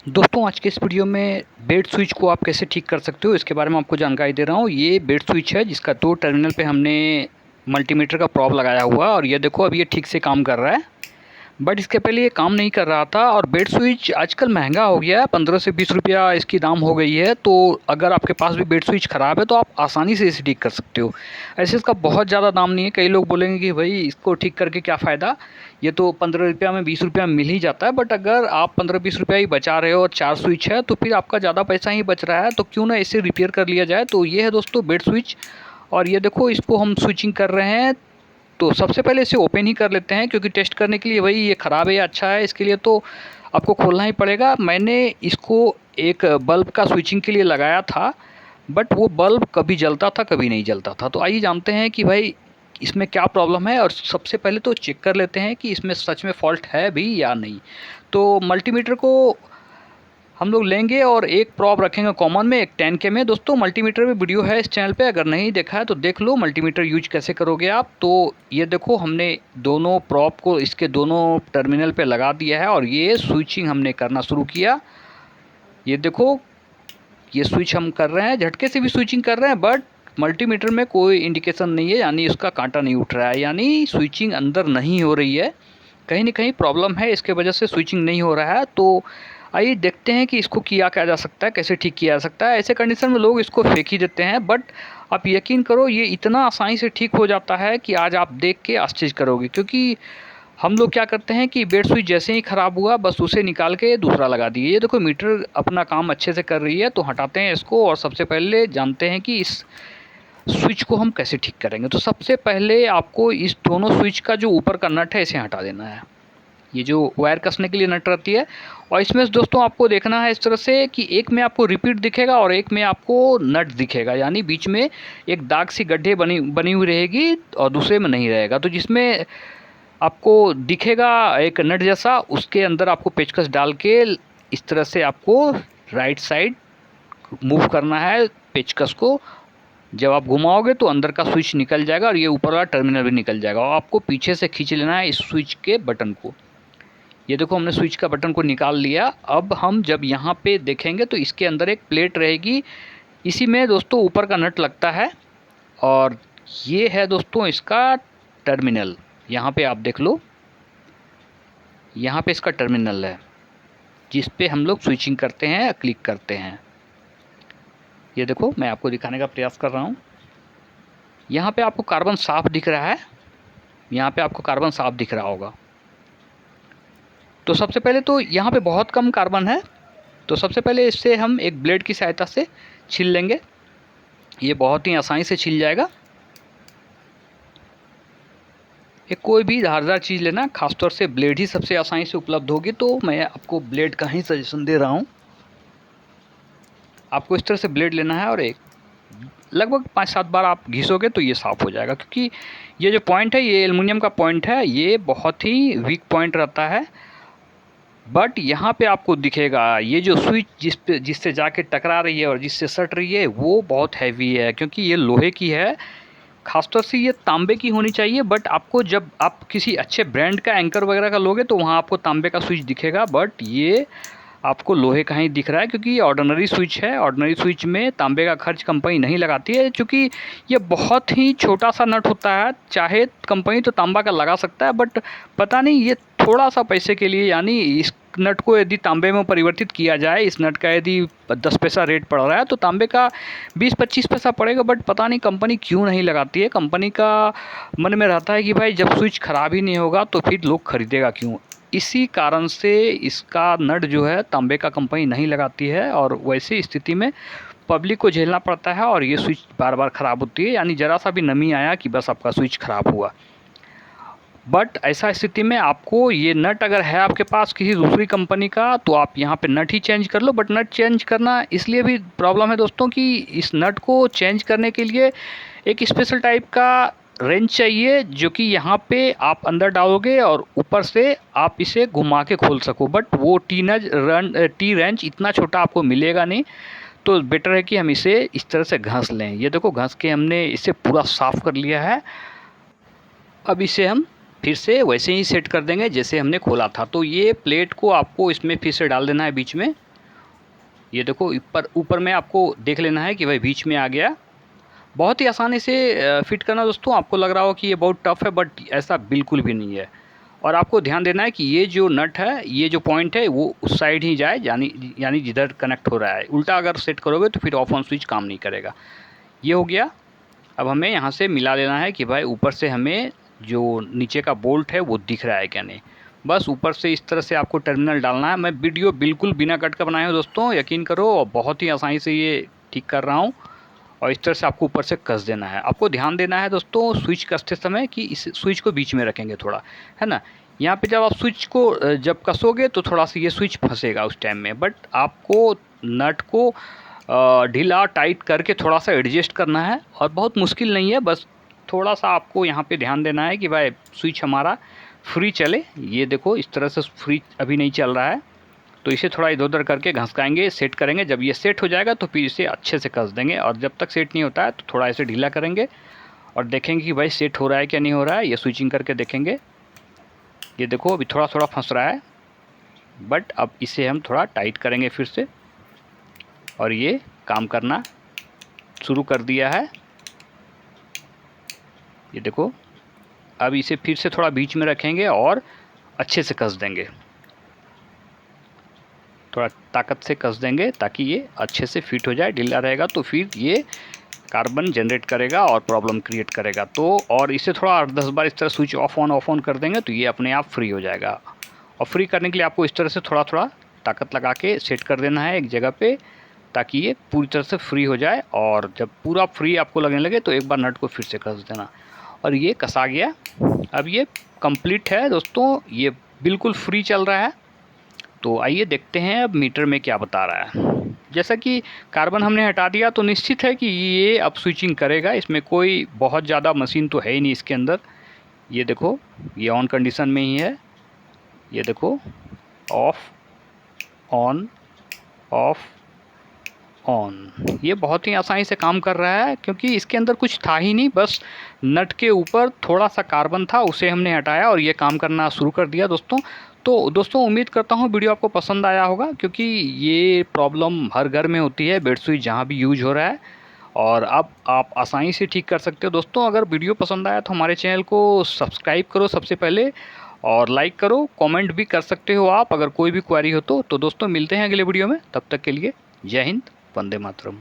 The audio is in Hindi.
दोस्तों आज के इस वीडियो में बेड स्विच को आप कैसे ठीक कर सकते हो इसके बारे में आपको जानकारी दे रहा हूँ। ये बेड स्विच है जिसका 2 टर्मिनल पे हमने मल्टीमीटर का प्रोब लगाया हुआ है और ये देखो अब ये ठीक से काम कर रहा है। बट इसके पहले ये काम नहीं कर रहा था और बेड स्विच आजकल महंगा हो गया है, 15 से 20 रुपया इसकी दाम हो गई है। तो अगर आपके पास भी बेड स्विच ख़राब है तो आप आसानी से इसे ठीक कर सकते हो। ऐसे इसका बहुत ज़्यादा दाम नहीं है। कई लोग बोलेंगे कि भाई इसको ठीक करके क्या फ़ायदा, ये तो 15 रुपया में 20 रुपया में मिल ही जाता है। बट अगर आप 15-20 रुपया ही बचा रहे हो और 4 स्विच है तो फिर आपका ज़्यादा पैसा ही बच रहा है, तो क्यों ना इसे रिपेयर कर लिया जाए। तो ये है दोस्तों बेड स्विच और ये देखो इसको हम स्विचिंग कर रहे हैं। तो सबसे पहले इसे ओपन ही कर लेते हैं क्योंकि टेस्ट करने के लिए भाई ये ख़राब है या अच्छा है इसके लिए तो आपको खोलना ही पड़ेगा। मैंने इसको एक बल्ब का स्विचिंग के लिए लगाया था, बट वो बल्ब कभी जलता था कभी नहीं जलता था। तो आइए जानते हैं कि भाई इसमें क्या प्रॉब्लम है और सबसे पहले तो चेक कर लेते हैं कि इसमें सच में फ़ॉल्ट है भी या नहीं। तो मल्टीमीटर को हम लोग लेंगे और एक प्रॉब रखेंगे कॉमन में, एक 10K में। दोस्तों मल्टीमीटर में वीडियो है इस चैनल पे, अगर नहीं देखा है तो देख लो मल्टीमीटर यूज कैसे करोगे आप। तो ये देखो हमने दोनों प्रॉब को इसके दोनों टर्मिनल पे लगा दिया है और ये स्विचिंग हमने करना शुरू किया। ये देखो ये स्विच हम कर रहे हैं, झटके से भी स्विचिंग कर रहे हैं, बट मल्टीमीटर में कोई इंडिकेशन नहीं है, यानी उसका कांटा नहीं उठ रहा है, यानी स्विचिंग अंदर नहीं हो रही है। कहीं ना कहीं प्रॉब्लम है, इसके वजह से स्विचिंग नहीं हो रहा है। तो आइए देखते हैं कि इसको किया क्या जा सकता है, कैसे ठीक किया जा सकता है। ऐसे कंडीशन में लोग इसको फेंक ही देते हैं, बट आप यकीन करो ये इतना आसानी से ठीक हो जाता है कि आज आप देख के आश्चर्य करोगे। क्योंकि हम लोग क्या करते हैं कि बेड स्विच जैसे ही ख़राब हुआ बस उसे निकाल के दूसरा लगा दिए। ये देखो मीटर अपना काम अच्छे से कर रही है, तो हटाते हैं इसको और सबसे पहले जानते हैं कि इस स्विच को हम कैसे ठीक करेंगे। तो सबसे पहले आपको इस दोनों स्विच का जो ऊपर का नट है इसे हटा देना है। ये जो वायर कसने के लिए नट रहती है, और इसमें दोस्तों आपको देखना है इस तरह से कि एक में आपको रिपीट दिखेगा और एक में आपको नट दिखेगा, यानी बीच में एक दाग सी गड्ढे बनी बनी हुई रहेगी और दूसरे में नहीं रहेगा। तो जिसमें आपको दिखेगा एक नट जैसा, उसके अंदर आपको पेचकस डाल के इस तरह से आपको राइट साइड मूव करना है पेचकस को। जब आप घुमाओगे तो अंदर का स्विच निकल जाएगा और ये ऊपर वाला टर्मिनल भी निकल जाएगा और आपको पीछे से खींच लेना है इस स्विच के बटन को। ये देखो हमने स्विच का बटन को निकाल लिया। अब हम जब यहाँ पे देखेंगे तो इसके अंदर एक प्लेट रहेगी, इसी में दोस्तों ऊपर का नट लगता है और ये है दोस्तों इसका टर्मिनल। यहाँ पे आप देख लो, यहाँ पे इसका टर्मिनल है जिस पे हम लोग स्विचिंग करते हैं, क्लिक करते हैं। ये देखो मैं आपको दिखाने का प्रयास कर रहा हूँ। यहाँ पे आपको कार्बन साफ दिख रहा है, यहाँ पे आपको कार्बन साफ दिख रहा होगा। तो सबसे पहले तो यहाँ पे बहुत कम कार्बन है, तो सबसे पहले इससे हम एक ब्लेड की सहायता से छील लेंगे। ये बहुत ही आसानी से छिल जाएगा। एक कोई भी धारदार चीज़ लेना, खासतौर से ब्लेड ही सबसे आसानी से उपलब्ध होगी, तो मैं आपको ब्लेड का ही सजेशन दे रहा हूँ। आपको इस तरह से ब्लेड लेना है और एक लगभग 5-7 बार आप घिसोगे तो ये साफ़ हो जाएगा। क्योंकि ये जो पॉइंट है ये एल्युमिनियम का पॉइंट है, ये बहुत ही वीक पॉइंट रहता है। बट यहाँ पे आपको दिखेगा ये जो स्विच जिससे जाके टकरा रही है और जिससे सट रही है वो बहुत हैवी है, क्योंकि ये लोहे की है। खासतौर से ये तांबे की होनी चाहिए, बट आपको जब आप किसी अच्छे ब्रांड का एंकर वगैरह का लोगे तो वहाँ आपको तांबे का स्विच दिखेगा, बट ये आपको लोहे का ही दिख रहा है क्योंकि ये ऑर्डिनरी स्विच है। ऑर्डिनरी स्विच में तांबे का खर्च कंपनी नहीं लगाती है, क्योंकि ये बहुत ही छोटा सा नट होता है। चाहे कंपनी तो तांबा का लगा सकता है, बट पता नहीं ये थोड़ा सा पैसे के लिए, यानी इस नट को यदि तांबे में परिवर्तित किया जाए, इस नट का यदि 10 पैसा रेट पड़ रहा है तो तांबे का 20-25 पैसा पड़ेगा। बट पता नहीं कंपनी क्यों नहीं लगाती है। कंपनी का मन में रहता है कि भाई जब स्विच ख़राब ही नहीं होगा तो फिर लोग खरीदेगा क्यों। इसी कारण से इसका नट जो है तांबे का कंपनी नहीं लगाती है और वैसी स्थिति में पब्लिक को झेलना पड़ता है और ये स्विच बार बार ख़राब होती है, यानी ज़रा सा भी नमी आया कि बस आपका स्विच ख़राब हुआ। बट ऐसा स्थिति में आपको ये नट अगर है आपके पास किसी दूसरी कंपनी का तो आप यहाँ पे नट ही चेंज कर लो। बट नट चेंज करना इसलिए भी प्रॉब्लम है दोस्तों कि इस नट को चेंज करने के लिए एक स्पेशल टाइप का रेंच चाहिए, जो कि यहाँ पे आप अंदर डालोगे और ऊपर से आप इसे घुमा के खोल सको। बट वो टी रेंच इतना छोटा आपको मिलेगा नहीं, तो बेटर है कि हम इसे इस तरह से घस लें। ये देखो घस के हमने इसे पूरा साफ़ कर लिया है। अब इसे हम फिर से वैसे ही सेट कर देंगे जैसे हमने खोला था। तो ये प्लेट को आपको इसमें फिर से डाल देना है बीच में। ये देखो ऊपर ऊपर में आपको देख लेना है कि भाई बीच में आ गया। बहुत ही आसानी से फिट करना दोस्तों। आपको लग रहा हो कि ये बहुत टफ है, बट ऐसा बिल्कुल भी नहीं है। और आपको ध्यान देना है कि ये जो नट है, ये जो पॉइंट है वो उस साइड ही जाए, यानी जिधर कनेक्ट हो रहा है। उल्टा अगर सेट करोगे तो फिर ऑफ ऑन स्विच काम नहीं करेगा। ये हो गया। अब हमें यहाँ से मिला लेना है कि भाई ऊपर से हमें जो नीचे का बोल्ट है वो दिख रहा है क्या नहीं। बस ऊपर से इस तरह से आपको टर्मिनल डालना है। मैं वीडियो बिल्कुल बिना कट के बनाया हूँ दोस्तों, यकीन करो, और बहुत ही आसानी से ये ठीक कर रहा हूँ। और इस तरह से आपको ऊपर से कस देना है। आपको ध्यान देना है दोस्तों स्विच कसते समय कि इस स्विच को बीच में रखेंगे थोड़ा, है ना। यहाँ पे जब आप स्विच को जब कसोगे तो थोड़ा सा ये स्विच फंसेगा उस टाइम में, बट आपको नट को ढीला टाइट करके थोड़ा सा एडजस्ट करना है। और बहुत मुश्किल नहीं है, बस थोड़ा सा आपको यहाँ पे ध्यान देना है कि भाई स्विच हमारा फ्री चले। ये देखो इस तरह से फ्री अभी नहीं चल रहा है, तो इसे थोड़ा इधर उधर करके घसकाएंगे, सेट करेंगे। जब ये सेट हो जाएगा तो फिर इसे अच्छे से कस देंगे। और जब तक सेट नहीं होता है तो थोड़ा इसे ढीला करेंगे और देखेंगे कि भाई सेट हो रहा है क्या नहीं हो रहा है। ये स्विचिंग करके देखेंगे। ये देखो अभी थोड़ा थोड़ा फंस रहा है, बट अब इसे हम थोड़ा टाइट करेंगे फिर से, और ये काम करना शुरू कर दिया है। ये देखो अब इसे फिर से थोड़ा बीच में रखेंगे और अच्छे से कस देंगे। थोड़ा ताकत से कस देंगे ताकि ये अच्छे से फिट हो जाए। ढीला रहेगा तो फिर ये कार्बन जनरेट करेगा और प्रॉब्लम क्रिएट करेगा। तो और इसे थोड़ा 8-10 बार इस तरह स्विच ऑफ ऑन कर देंगे तो ये अपने आप फ्री हो जाएगा। और फ्री करने के लिए आपको इस तरह से थोड़ा थोड़ा ताकत लगा के सेट कर देना है एक जगह पे, ताकि ये पूरी तरह से फ्री हो जाए। और जब पूरा फ्री आपको लगने लगे तो एक बार नट को फिर से कस देना। और ये कसा गया। अब ये कंप्लीट है दोस्तों, ये बिल्कुल फ्री चल रहा है। तो आइए देखते हैं अब मीटर में क्या बता रहा है। जैसा कि कार्बन हमने हटा दिया तो निश्चित है कि ये अब स्विचिंग करेगा। इसमें कोई बहुत ज़्यादा मशीन तो है ही नहीं इसके अंदर। ये देखो ये ऑन कंडीशन में ही है। ये देखो ऑफ ऑन ऑफ ऑन, ये बहुत ही आसानी से काम कर रहा है क्योंकि इसके अंदर कुछ था ही नहीं। बस नट के ऊपर थोड़ा सा कार्बन था, उसे हमने हटाया और ये काम करना शुरू कर दिया दोस्तों। तो दोस्तों उम्मीद करता हूँ वीडियो आपको पसंद आया होगा, क्योंकि ये प्रॉब्लम हर घर में होती है बेड स्विच जहाँ भी यूज हो रहा है। और अब आप आसानी से ठीक कर सकते हो दोस्तों। अगर वीडियो पसंद आया तो हमारे चैनल को सब्सक्राइब करो सबसे पहले, और लाइक करो, कमेंट भी कर सकते हो आप अगर कोई भी क्वेरी हो तो दोस्तों मिलते हैं अगले वीडियो में। तब तक के लिए जय हिंद, वंदे मातरम।